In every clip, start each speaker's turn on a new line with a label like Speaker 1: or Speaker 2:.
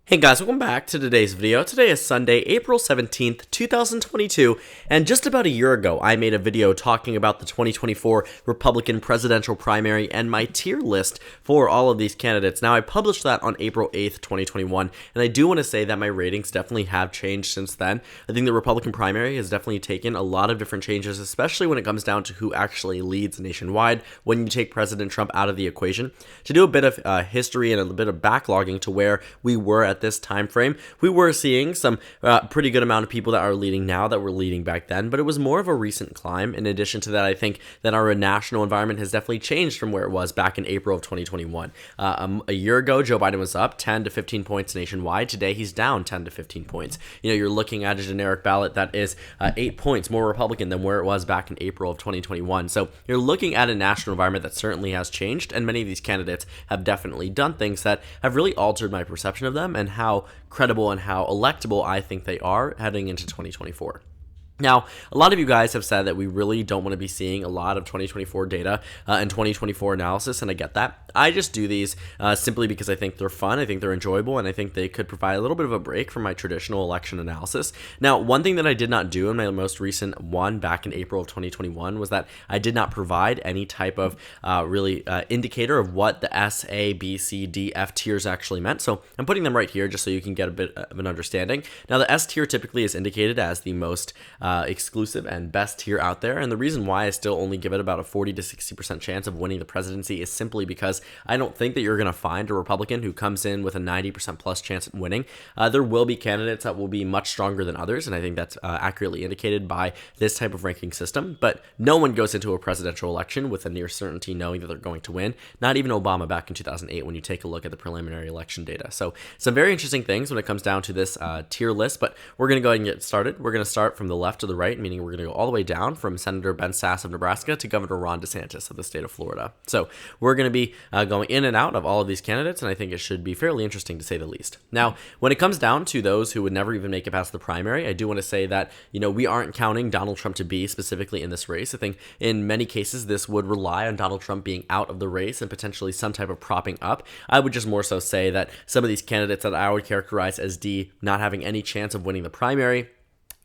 Speaker 1: Hey guys, welcome back to today's video. Today is Sunday, April 17th, 2022, and just about a year ago, I made a video talking about the 2024 Republican presidential primary and my tier list for all of these candidates. Now, I published that on April 8th, 2021, and I do want to say that my ratings definitely have changed since then. I think the Republican primary has definitely taken a lot of different changes, especially when it comes down to who actually leads nationwide when you take President Trump out of the equation. To do a bit of history and a bit of backlogging to where we were at this time frame, we were seeing some pretty good amount of people that are leading now that were leading back then, but it was more of a recent climb. In addition to that, I think that our national environment has definitely changed from where it was back in April of 2021. A year ago, Joe Biden was up 10 to 15 points nationwide. Today, he's down 10 to 15 points. You know, you're looking at a generic ballot that is 8 points more Republican than where it was back in April of 2021. So you're looking at a national environment that certainly has changed, and many of these candidates have definitely done things that have really altered my perception of them and how credible and how electable I think they are heading into 2024. Now, a lot of you guys have said that we really don't want to be seeing a lot of 2024 data and 2024 analysis, and I get that. I just do these simply because I think they're fun, I think they're enjoyable, and I think they could provide a little bit of a break from my traditional election analysis. Now, one thing that I did not do in my most recent one back in April of 2021 was that I did not provide any type of indicator of what the S, A, B, C, D, F tiers actually meant. So I'm putting them right here just so you can get a bit of an understanding. Now, the S tier typically is indicated as the most exclusive and best tier out there, and the reason why I still only give it about a 40 to 60% chance of winning the presidency is simply because I don't think that you're going to find a Republican who comes in with a 90% plus chance at winning. There will be candidates that will be much stronger than others, and I think that's accurately indicated by this type of ranking system, but no one goes into a presidential election with a near certainty knowing that they're going to win, not even Obama back in 2008 when you take a look at the preliminary election data. So some very interesting things when it comes down to this tier list, but we're going to go ahead and get started. We're going to start from the left to the right, meaning we're going to go all the way down from Senator Ben Sasse of Nebraska to Governor Ron DeSantis of the state of Florida. So we're going to be going in and out of all of these candidates, and I think it should be fairly interesting to say the least. Now, when it comes down to those who would never even make it past the primary, I do want to say that, you know, we aren't counting Donald Trump to be specifically in this race. I think in many cases this would rely on Donald Trump being out of the race and potentially some type of propping up. I would just more so say that some of these candidates that I would characterize as D not having any chance of winning the primary,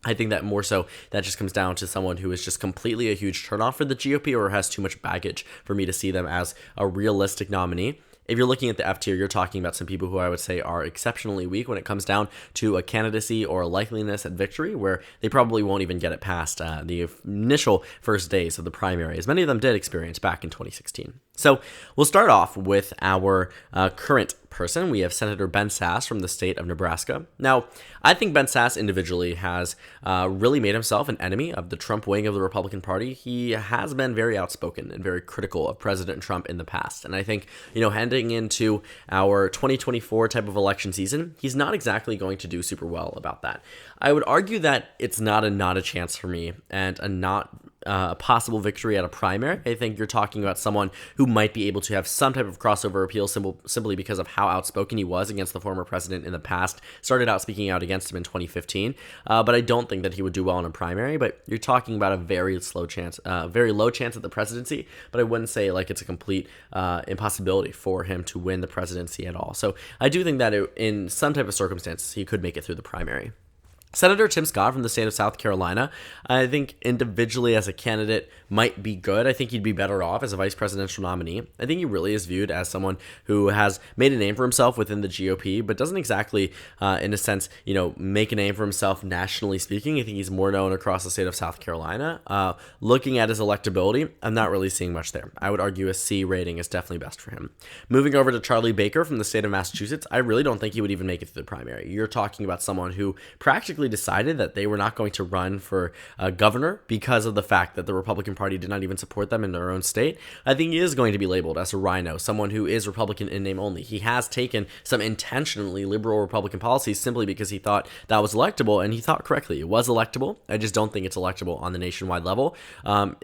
Speaker 1: I think that more so that just comes down to someone who is just completely a huge turnoff for the GOP or has too much baggage for me to see them as a realistic nominee. If you're looking at the F tier, you're talking about some people who I would say are exceptionally weak when it comes down to a candidacy or a likeliness at victory, where they probably won't even get it past the initial first days of the primary, as many of them did experience back in 2016. So we'll start off with our current person. We have Senator Ben Sasse from the state of Nebraska. Now, I think Ben Sasse individually has really made himself an enemy of the Trump wing of the Republican Party. He has been very outspoken and very critical of President Trump in the past. And I think, you know, heading into our 2024 type of election season, he's not exactly going to do super well about that. I would argue that it's not a chance for me and a possible victory at a primary. I think you're talking about someone who might be able to have some type of crossover appeal simply because of how outspoken he was against the former president in the past. Started out speaking out against him in 2015, but I don't think that he would do well in a primary. But you're talking about a very low chance at the presidency, but I wouldn't say like it's a complete impossibility for him to win the presidency at all. So I do think that in some type of circumstance, he could make it through the primary. Senator Tim Scott from the state of South Carolina, I think individually as a candidate might be good. I think he'd be better off as a vice presidential nominee. I think he really is viewed as someone who has made a name for himself within the GOP, but doesn't exactly, in a sense, you know, make a name for himself nationally speaking. I think he's more known across the state of South Carolina. Looking at his electability, I'm not really seeing much there. I would argue a C rating is definitely best for him. Moving over to Charlie Baker from the state of Massachusetts, I really don't think he would even make it through the primary. You're talking about someone who practically decided that they were not going to run for governor because of the fact that the Republican Party did not even support them in their own state. I think he is going to be labeled as a rhino, someone who is Republican in name only. He has taken some intentionally liberal Republican policies simply because he thought that was electable, and he thought correctly. It was electable. I just don't think it's electable on the nationwide level,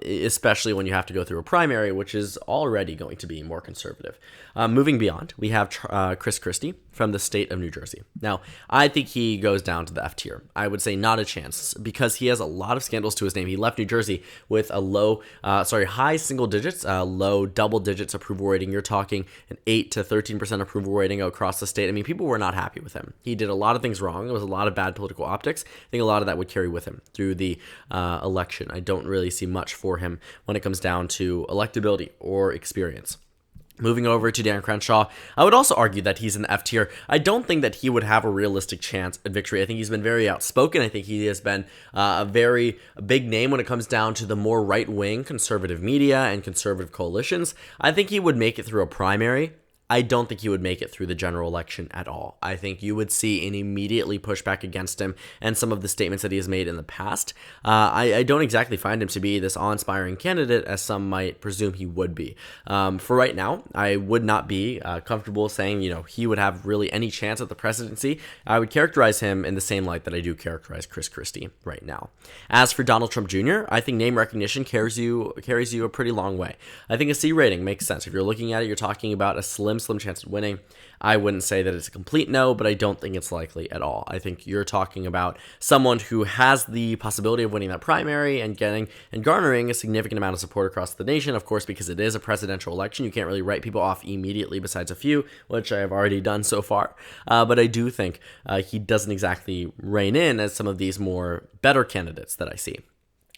Speaker 1: especially when you have to go through a primary, which is already going to be more conservative. Moving beyond, we have Chris Christie from the state of New Jersey. Now, I think he goes down to the F tier. I would say not a chance because he has a lot of scandals to his name. He left New Jersey with a high single digits, low double digits approval rating. You're talking an 8 to 13% approval rating across the state. I mean, people were not happy with him. He did a lot of things wrong. There was a lot of bad political optics. I think a lot of that would carry with him through the election. I don't really see much for him when it comes down to electability or experience. Moving over to Dan Crenshaw, I would also argue that he's in the F tier. I don't think that he would have a realistic chance at victory. I think he's been very outspoken. I think he has been a very big name when it comes down to the more right-wing conservative media and conservative coalitions. I think he would make it through a primary. I don't think he would make it through the general election at all. I think you would see an immediately pushback against him and some of the statements that he has made in the past. I don't exactly find him to be this awe-inspiring candidate as some might presume he would be. For right now, I would not be comfortable saying, he would have really any chance at the presidency. I would characterize him in the same light that I do characterize Chris Christie right now. As for Donald Trump Jr., I think name recognition carries you a pretty long way. I think a C rating makes sense. If you're looking at it, you're talking about a slim chance of winning. I wouldn't say that it's a complete no, but I don't think it's likely at all. I think you're talking about someone who has the possibility of winning that primary and garnering a significant amount of support across the nation. Of course, because it is a presidential election, you can't really write people off immediately besides a few, which I have already done so far. But I do think he doesn't exactly rein in as some of these more better candidates that I see.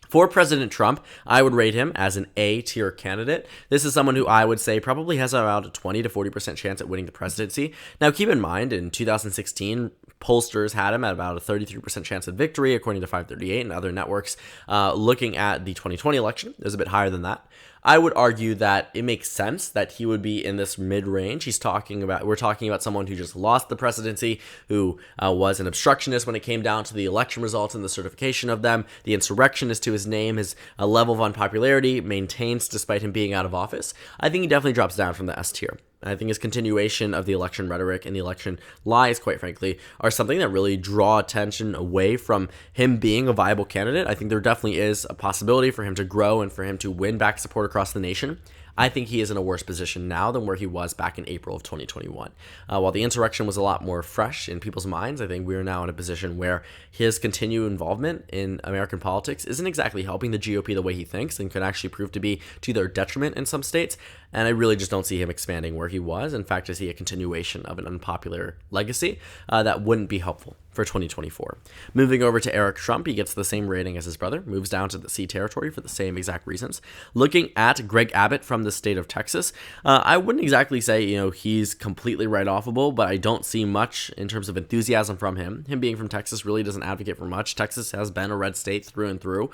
Speaker 1: For President Trump, I would rate him as an A-tier candidate. This is someone who I would say probably has about a 20 to 40% chance at winning the presidency. Now, keep in mind, in 2016, pollsters had him at about a 33% chance of victory, according to FiveThirtyEight and other networks. Looking at the 2020 election, it was a bit higher than that. I would argue that it makes sense that he would be in this mid-range. We're talking about someone who just lost the presidency, who was an obstructionist when it came down to the election results and the certification of them. The insurrection is to his name. His level of unpopularity maintains despite him being out of office. I think he definitely drops down from the S tier. I think his continuation of the election rhetoric and the election lies, quite frankly, are something that really draw attention away from him being a viable candidate. I think there definitely is a possibility for him to grow and for him to win back support across the nation. I think he is in a worse position now than where he was back in April of 2021. While the insurrection was a lot more fresh in people's minds, I think we are now in a position where his continued involvement in American politics isn't exactly helping the GOP the way he thinks and could actually prove to be to their detriment in some states. And I really just don't see him expanding where he was. In fact, I see a continuation of an unpopular legacy that wouldn't be helpful for 2024. Moving over to Eric Trump, he gets the same rating as his brother, moves down to the C territory for the same exact reasons. Looking at Greg Abbott from the state of Texas, I wouldn't exactly say, he's completely write-offable, but I don't see much in terms of enthusiasm from him. Him being from Texas really doesn't advocate for much. Texas has been a red state through and through.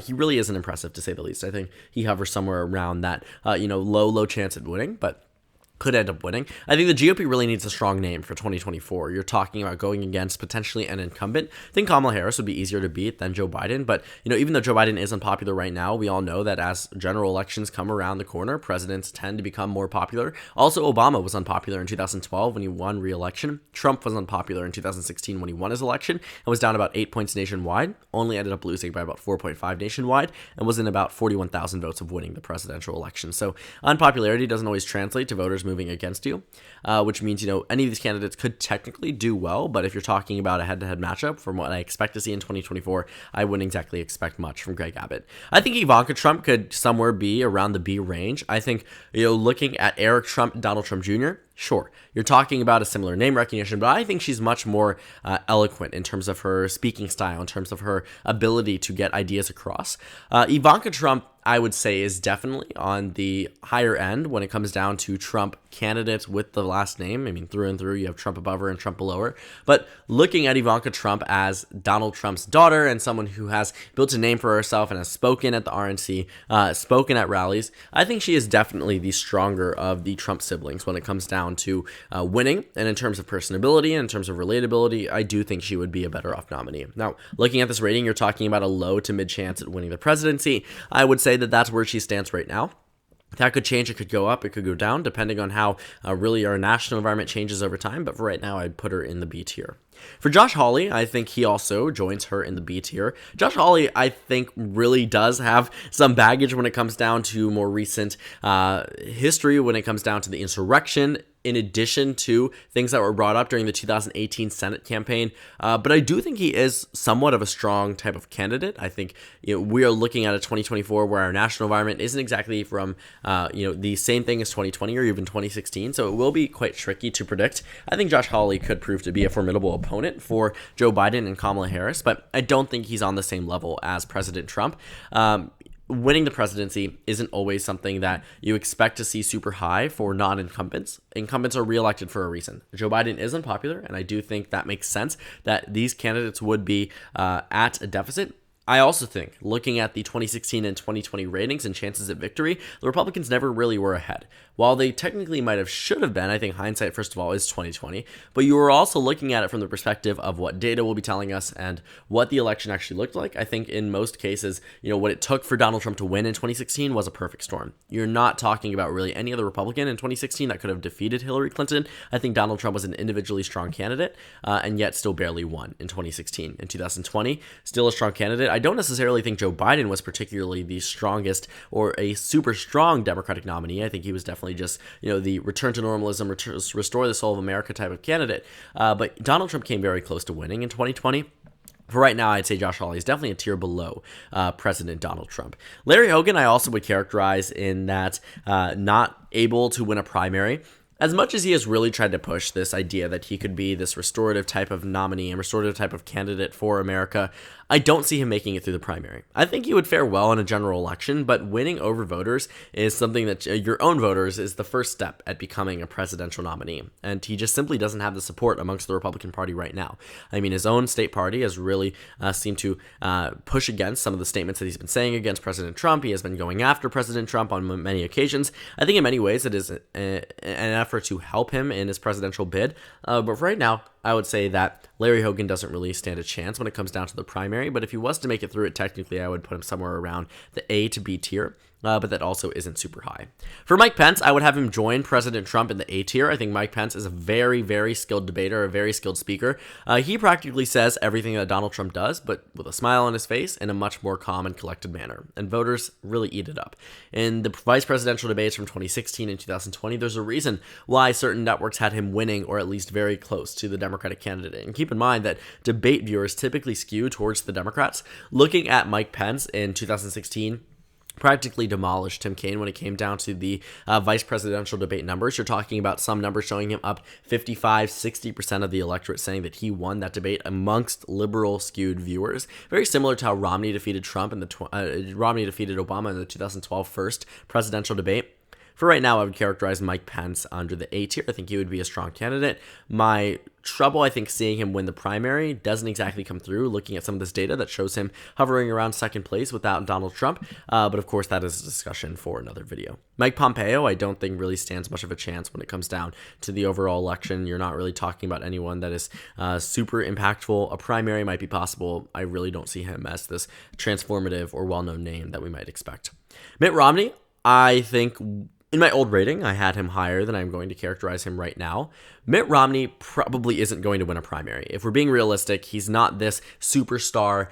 Speaker 1: He really isn't impressive, to say the least. I think he hovers somewhere around that, low chance at winning, but could end up winning. I think the GOP really needs a strong name for 2024. You're talking about going against potentially an incumbent. I think Kamala Harris would be easier to beat than Joe Biden, but even though Joe Biden is unpopular right now, we all know that as general elections come around the corner, presidents tend to become more popular. Also, Obama was unpopular in 2012 when he won re-election. Trump was unpopular in 2016 when he won his election and was down about 8 points nationwide, only ended up losing by about 4.5 nationwide, and was in about 41,000 votes of winning the presidential election. So unpopularity doesn't always translate to voters moving against you, which means, any of these candidates could technically do well, but if you're talking about a head-to-head matchup from what I expect to see in 2024, I wouldn't exactly expect much from Greg Abbott. I think Ivanka Trump could somewhere be around the B range. I think, looking at Eric Trump, Donald Trump Jr., sure, you're talking about a similar name recognition, but I think she's much more eloquent in terms of her speaking style, in terms of her ability to get ideas across. Ivanka Trump, I would say, is definitely on the higher end when it comes down to Trump candidates with the last name. I mean, through and through, you have Trump above her and Trump below her. But looking at Ivanka Trump as Donald Trump's daughter and someone who has built a name for herself and has spoken at the RNC, spoken at rallies, I think she is definitely the stronger of the Trump siblings when it comes down to winning. And in terms of personability and in terms of relatability, I do think she would be a better off nominee. Now, looking at this rating, you're talking about a low to mid chance at winning the presidency. I would say that that's where she stands right now. That could change. It could go up. It could go down, depending on how really our national environment changes over time. But for right now, I'd put her in the B tier. For Josh Hawley, I think he also joins her in the B tier. Josh Hawley, I think, really does have some baggage when it comes down to more recent history, when it comes down to the insurrection. in addition to things that were brought up during the 2018 Senate campaign. But I do think he is somewhat of a strong type of candidate. I think we are looking at a 2024 where our national environment isn't exactly from the same thing as 2020 or even 2016. So it will be quite tricky to predict. I think Josh Hawley could prove to be a formidable opponent for Joe Biden and Kamala Harris, but I don't think he's on the same level as President Trump. Winning the presidency isn't always something that you expect to see super high for non-incumbents. Incumbents are reelected for a reason. Joe Biden is unpopular, and I do think that makes sense that these candidates would be at a deficit. I also think, looking at the 2016 and 2020 ratings and chances at victory, the Republicans never really were ahead. While they technically might have should have been, I think hindsight, first of all, is 2020, but you were also looking at it from the perspective of what data will be telling us and what the election actually looked like. I think in most cases, what it took for Donald Trump to win in 2016 was a perfect storm. You're not talking about really any other Republican in 2016 that could have defeated Hillary Clinton. I think Donald Trump was an individually strong candidate, and yet still barely won in 2016. In 2020, still a strong candidate. I don't necessarily think Joe Biden was particularly the strongest or a super strong Democratic nominee. I think he was definitely just, the return to normalism, restore the soul of America type of candidate. But Donald Trump came very close to winning in 2020. For right now, I'd say Josh Hawley is definitely a tier below President Donald Trump. Larry Hogan, I also would characterize in that not able to win a primary. As much as he has really tried to push this idea that he could be this restorative type of nominee and restorative type of candidate for America, I don't see him making it through the primary. I think he would fare well in a general election, but winning over voters is something that your own voters is the first step at becoming a presidential nominee. And he just simply doesn't have the support amongst the Republican Party right now. I mean, his own state party has really seemed to push against some of the statements that he's been saying against President Trump. He has been going after President Trump on many occasions. I think in many ways it is an effort to help him in his presidential bid. But for right now, I would say that Larry Hogan doesn't really stand a chance when it comes down to the primary, but if he was to make it through it, technically I would put him somewhere around the A to B tier. But that also isn't super high. For Mike Pence, I would have him join President Trump in the A tier. I think Mike Pence is a very, very skilled debater, a very skilled speaker. He practically says everything that Donald Trump does, but with a smile on his face in a much more calm and collected manner. And voters really eat it up. In the vice presidential debates from 2016 and 2020, there's a reason why certain networks had him winning or at least very close to the Democratic candidate. And keep in mind that debate viewers typically skew towards the Democrats. Looking at Mike Pence in 2016, practically demolished Tim Kaine when it came down to the vice presidential debate numbers. You're talking about some numbers showing him up 55-60% of the electorate saying that he won that debate amongst liberal skewed viewers. Very similar to how Romney defeated Romney defeated Obama in the 2012 first presidential debate. For right now, I would characterize Mike Pence under the A tier. I think he would be a strong candidate. My trouble, I think, seeing him win the primary doesn't exactly come through, looking at some of this data that shows him hovering around second place without Donald Trump. But of course, that is a discussion for another video. Mike Pompeo, I don't think really stands much of a chance when it comes down to the overall election. You're not really talking about anyone that is super impactful. A primary might be possible. I really don't see him as this transformative or well-known name that we might expect. Mitt Romney, I think in my old rating, I had him higher than I'm going to characterize him right now. Mitt Romney probably isn't going to win a primary. If we're being realistic, he's not this superstar,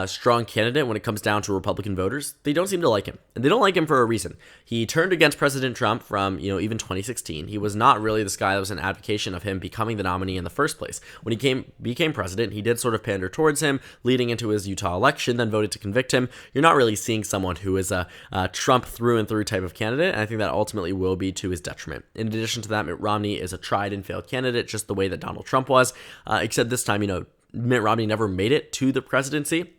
Speaker 1: strong candidate when it comes down to Republican voters. They don't seem to like him, and they don't like him for a reason. He turned against President Trump from, even 2016. He was not really this guy that was an advocation of him becoming the nominee in the first place. When he became president, he did sort of pander towards him, leading into his Utah election, then voted to convict him. You're not really seeing someone who is a Trump through and through type of candidate, and I think that ultimately will be to his detriment. In addition to that, Mitt Romney is a tried and failed candidate, just the way that Donald Trump was, except this time, Mitt Romney never made it to the presidency.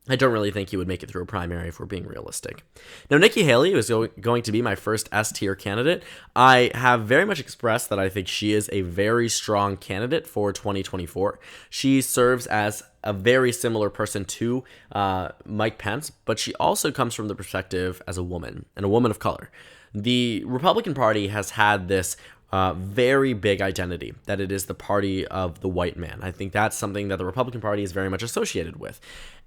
Speaker 1: I don't really think he would make it through a primary if we're being realistic. Now, Nikki Haley is going to be my first S-tier candidate. I have very much expressed that I think she is a very strong candidate for 2024. She serves as a very similar person to Mike Pence, but she also comes from the perspective as a woman, and a woman of color. The Republican Party has had this very big identity that it is the party of the white man. I think that's something that the Republican Party is very much associated with.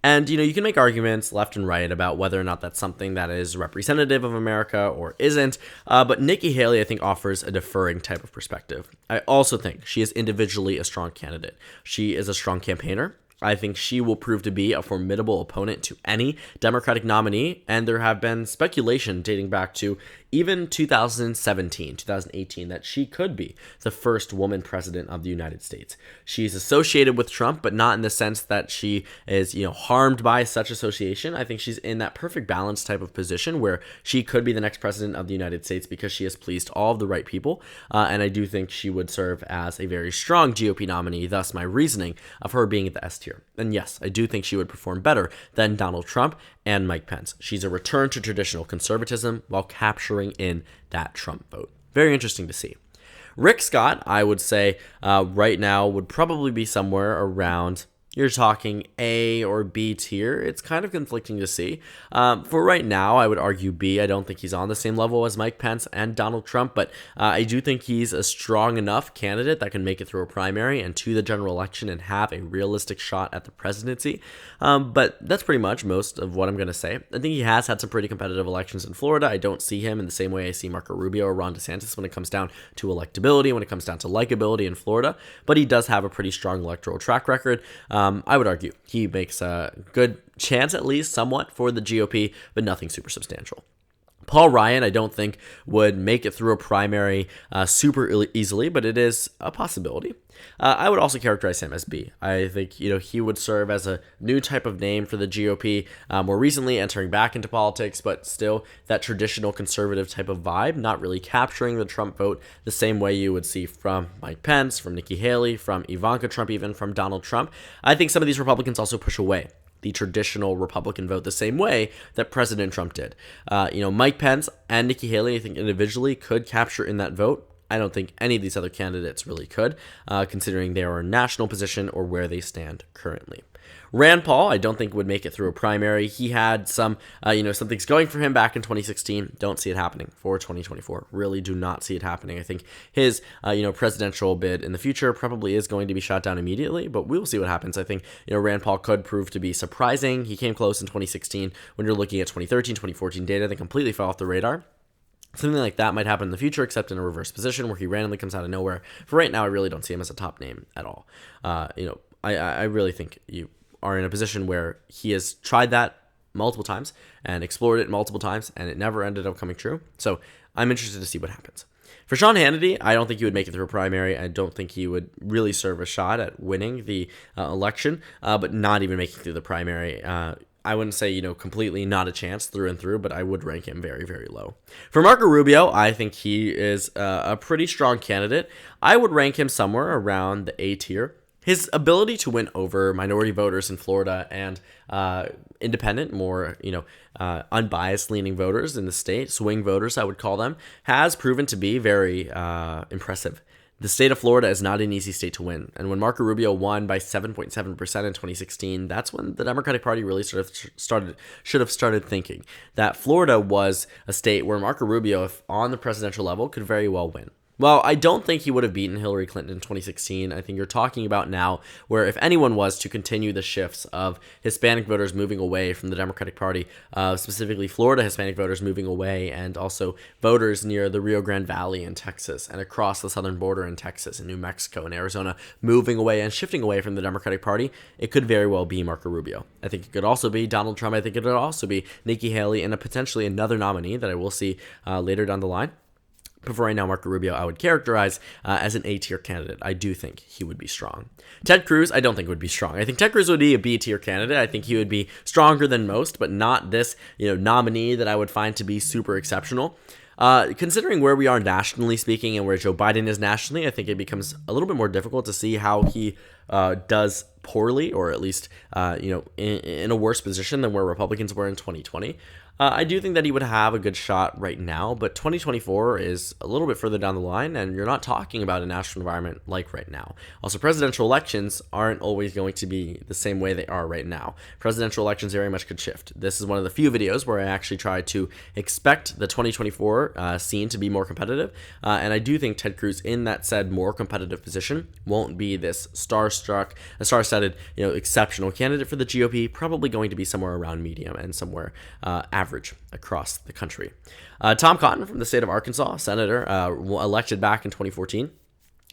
Speaker 1: And, you can make arguments left and right about whether or not that's something that is representative of America or isn't. But Nikki Haley, I think, offers a deferring type of perspective. I also think she is individually a strong candidate. She is a strong campaigner. I think she will prove to be a formidable opponent to any Democratic nominee, and there have been speculation dating back to even 2017, 2018, that she could be the first woman president of the United States. She's associated with Trump, but not in the sense that she is, harmed by such association. I think she's in that perfect balance type of position where she could be the next president of the United States because she has pleased all of the right people. And I do think she would serve as a very strong GOP nominee, thus my reasoning of her being at the S tier. And yes, I do think she would perform better than Donald Trump and Mike Pence. She's a return to traditional conservatism while capturing in that Trump vote. Very interesting to see. Rick Scott, I would say right now would probably be somewhere around, you're talking A or B tier. It's kind of conflicting to see. For right now, I would argue B. I don't think he's on the same level as Mike Pence and Donald Trump, but I do think he's a strong enough candidate that can make it through a primary and to the general election and have a realistic shot at the presidency. But that's pretty much most of what I'm going to say. I think he has had some pretty competitive elections in Florida. I don't see him in the same way I see Marco Rubio or Ron DeSantis when it comes down to electability, when it comes down to likability in Florida, but he does have a pretty strong electoral track record. I would argue he makes a good chance, at least somewhat, for the GOP, but nothing super substantial. Paul Ryan, I don't think would make it through a primary super easily, but it is a possibility. I would also characterize him as B. I think he would serve as a new type of name for the GOP, more recently entering back into politics, but still that traditional conservative type of vibe, not really capturing the Trump vote the same way you would see from Mike Pence, from Nikki Haley, from Ivanka Trump, even from Donald Trump. I think some of these Republicans also push away the traditional Republican vote the same way that President Trump did. Mike Pence and Nikki Haley, I think individually could capture in that vote. I don't think any of these other candidates really could, considering they are a national position or where they stand currently. Rand Paul, I don't think would make it through a primary. He had some things going for him back in 2016. Don't see it happening for 2024. Really do not see it happening. I think his, presidential bid in the future probably is going to be shot down immediately, but we'll see what happens. I think, Rand Paul could prove to be surprising. He came close in 2016. When you're looking at 2013, 2014 data, they completely fell off the radar. Something like that might happen in the future, except in a reverse position where he randomly comes out of nowhere. For right now, I really don't see him as a top name at all. I really think you are in a position where he has tried that multiple times and explored it multiple times, and it never ended up coming true. So I'm interested to see what happens. For Sean Hannity, I don't think he would make it through a primary. I don't think he would really serve a shot at winning the election, but not even making it through the primary. I wouldn't say, completely not a chance through and through, but I would rank him very, very low. For Marco Rubio, I think he is a pretty strong candidate. I would rank him somewhere around the A tier. His ability to win over minority voters in Florida and independent, more, unbiased leaning voters in the state, swing voters, I would call them, has proven to be very impressive. The state of Florida is not an easy state to win. And when Marco Rubio won by 7.7% in 2016, that's when the Democratic Party really should have started thinking that Florida was a state where Marco Rubio, if on the presidential level, could very well win. Well, I don't think he would have beaten Hillary Clinton in 2016. I think you're talking about now where if anyone was to continue the shifts of Hispanic voters moving away from the Democratic Party, specifically Florida Hispanic voters moving away, and also voters near the Rio Grande Valley in Texas and across the southern border in Texas and New Mexico and Arizona moving away and shifting away from the Democratic Party, it could very well be Marco Rubio. I think it could also be Donald Trump. I think it could also be Nikki Haley and potentially another nominee that I will see later down the line. But for right now, Marco Rubio, I would characterize as an A-tier candidate. I do think he would be strong. Ted Cruz, I don't think would be strong. I think Ted Cruz would be a B-tier candidate. I think he would be stronger than most, but not this, nominee that I would find to be super exceptional. Considering where we are nationally speaking and where Joe Biden is nationally, I think it becomes a little bit more difficult to see how he does poorly, or at least, in a worse position than where Republicans were in 2020. I do think that he would have a good shot right now, but 2024 is a little bit further down the line, and you're not talking about a national environment like right now. Also, presidential elections aren't always going to be the same way they are right now. Presidential elections very much could shift. This is one of the few videos where I actually try to expect the 2024 scene to be more competitive, and I do think Ted Cruz, in that said more competitive position, won't be this star-studded, exceptional candidate for the GOP, probably going to be somewhere around medium and somewhere average across the country. Tom Cotton from the state of Arkansas, senator, elected back in 2014.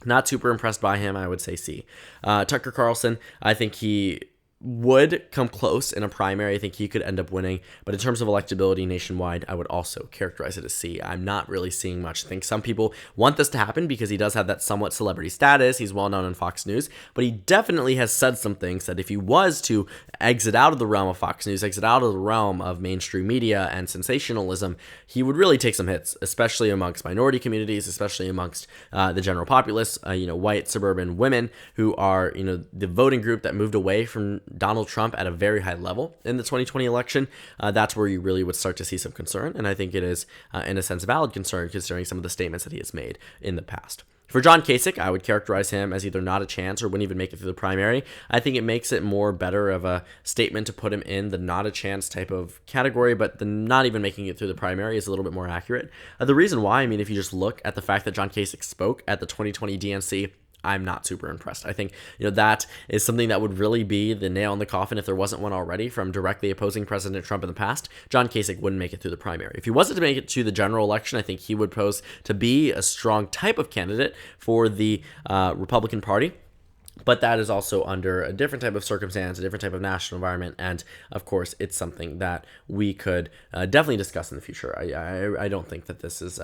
Speaker 1: Not super impressed by him, I would say C. Tucker Carlson, I think he would come close in a primary. I think he could end up winning. But in terms of electability nationwide, I would also characterize it as C. I'm not really seeing much. I think some people want this to happen because he does have that somewhat celebrity status. He's well known on Fox News, but he definitely has said some things that if he was to exit out of the realm of Fox News, exit out of the realm of mainstream media and sensationalism, he would really take some hits, especially amongst minority communities, especially amongst the general populace, white suburban women who are, the voting group that moved away from Donald Trump at a very high level in the 2020 election. That's where you really would start to see some concern, and I think it is, in a sense, valid concern considering some of the statements that he has made in the past. For John Kasich, I would characterize him as either not a chance or wouldn't even make it through the primary. I think it makes it more better of a statement to put him in the not a chance type of category, but the not even making it through the primary is a little bit more accurate. The reason why, if you just look at the fact that John Kasich spoke at the 2020 DNC, I'm not super impressed. I think, that is something that would really be the nail in the coffin if there wasn't one already from directly opposing President Trump in the past. John Kasich wouldn't make it through the primary. If he wasn't to make it to the general election, I think he would pose to be a strong type of candidate for the Republican Party. But that is also under a different type of circumstance, a different type of national environment, and of course, it's something that we could definitely discuss in the future. I don't think that this is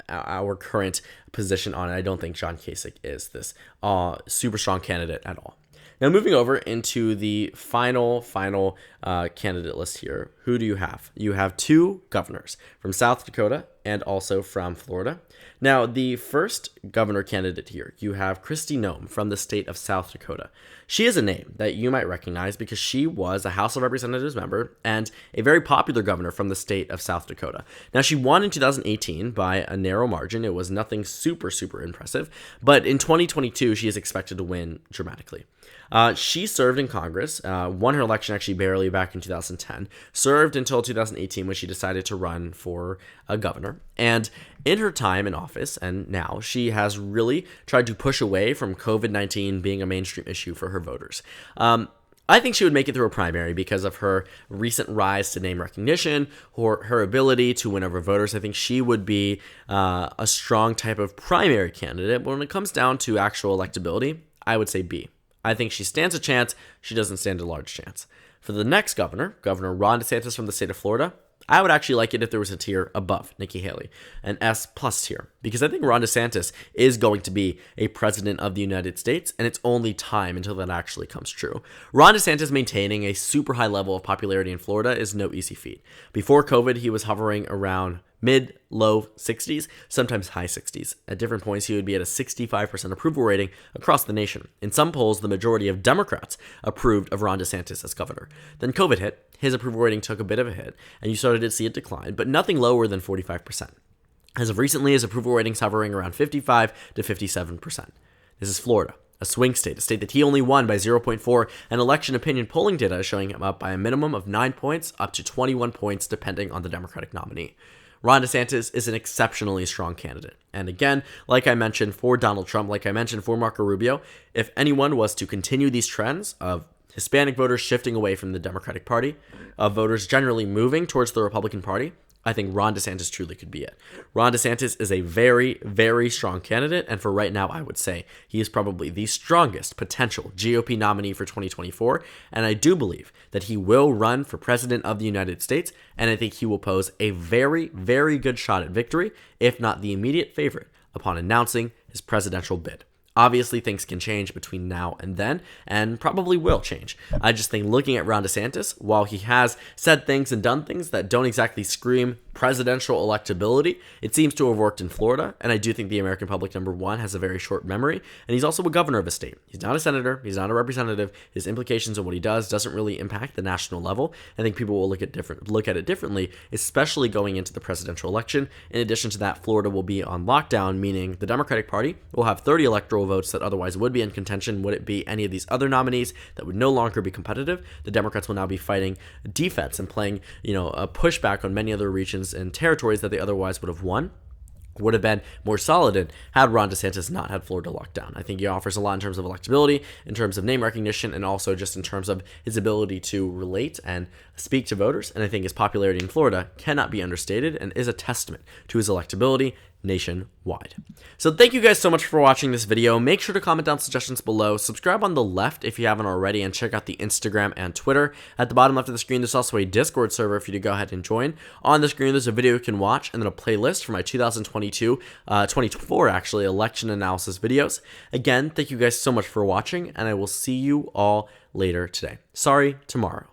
Speaker 1: our current position on it. I don't think John Kasich is this super strong candidate at all. Now, moving over into the final candidate list here, who do you have? You have two governors from South Dakota and also from Florida. Now, the first governor candidate here, you have Christy Gnome from the state of South Dakota. She is a name that you might recognize because she was a House of Representatives member and a very popular governor from the state of South Dakota. Now, she won in 2018 by a narrow margin. It was nothing super impressive, but in 2022, she is expected to win dramatically. She served in Congress, won her election actually barely back in 2010, served until 2018 when she decided to run for a governor. And in her time in office and now, she has really tried to push away from COVID-19 being a mainstream issue for her voters. I think she would make it through a primary because of her recent rise to name recognition, or her ability to win over voters. I think she would be a strong type of primary candidate. But when it comes down to actual electability, I would say B. I think she stands a chance. She doesn't stand a large chance. For the next governor, Governor Ron DeSantis from the state of Florida, I would actually like it if there was a tier above Nikki Haley, an S+ tier, because I think Ron DeSantis is going to be a president of the United States, and it's only time until that actually comes true. Ron DeSantis maintaining a super high level of popularity in Florida is no easy feat. Before COVID, he was hovering around mid-low 60s, sometimes high 60s. At different points, he would be at a 65% approval rating across the nation. In some polls, the majority of Democrats approved of Ron DeSantis as governor. Then COVID hit, his approval rating took a bit of a hit, and you started to see it decline, but nothing lower than 45%. As of recently, his approval rating's hovering around 55 to 57%. This is Florida, a swing state, a state that he only won by 0.4, and election opinion polling data is showing him up by a minimum of 9 points up to 21 points depending on the Democratic nominee. Ron DeSantis is an exceptionally strong candidate. And again, like I mentioned for Donald Trump, like I mentioned for Marco Rubio, if anyone was to continue these trends of Hispanic voters shifting away from the Democratic Party, of voters generally moving towards the Republican Party, I think Ron DeSantis truly could be it. Ron DeSantis is a very strong candidate, and for right now, I would say he is probably the strongest potential GOP nominee for 2024, and I do believe that he will run for president of the United States, and I think he will pose a very good shot at victory, if not the immediate favorite, upon announcing his presidential bid. Obviously, things can change between now and then, and probably will change. I just think looking at Ron DeSantis, while he has said things and done things that don't exactly scream presidential electability, it seems to have worked in Florida, and I do think the American public, number one, has a very short memory, and he's also a governor of a state. He's not a senator, he's not a representative, his implications of what he does doesn't really impact the national level. I think people will look at it differently, especially going into the presidential election. In addition to that, Florida will be on lockdown, meaning the Democratic Party will have 30 electoral votes that otherwise would be in contention. Would it be any of these other nominees that would no longer be competitive? The Democrats will now be fighting defense and playing, a pushback on many other regions and territories that they otherwise would have won. Would have been more solid in had Ron DeSantis not had Florida locked down. I think he offers a lot in terms of electability, in terms of name recognition, and also just in terms of his ability to relate and speak to voters. And I think his popularity in Florida cannot be understated and is a testament to his electability nationwide. So thank you guys so much for watching this video. Make sure to comment down suggestions below, subscribe on the left if you haven't already, and check out the Instagram and Twitter. At the bottom left of the screen, there's also a Discord server for you to go ahead and join. On the screen, there's a video you can watch, and then a playlist for my 2024 actually, election analysis videos. Again, thank you guys so much for watching, and I will see you all later today. Sorry, tomorrow.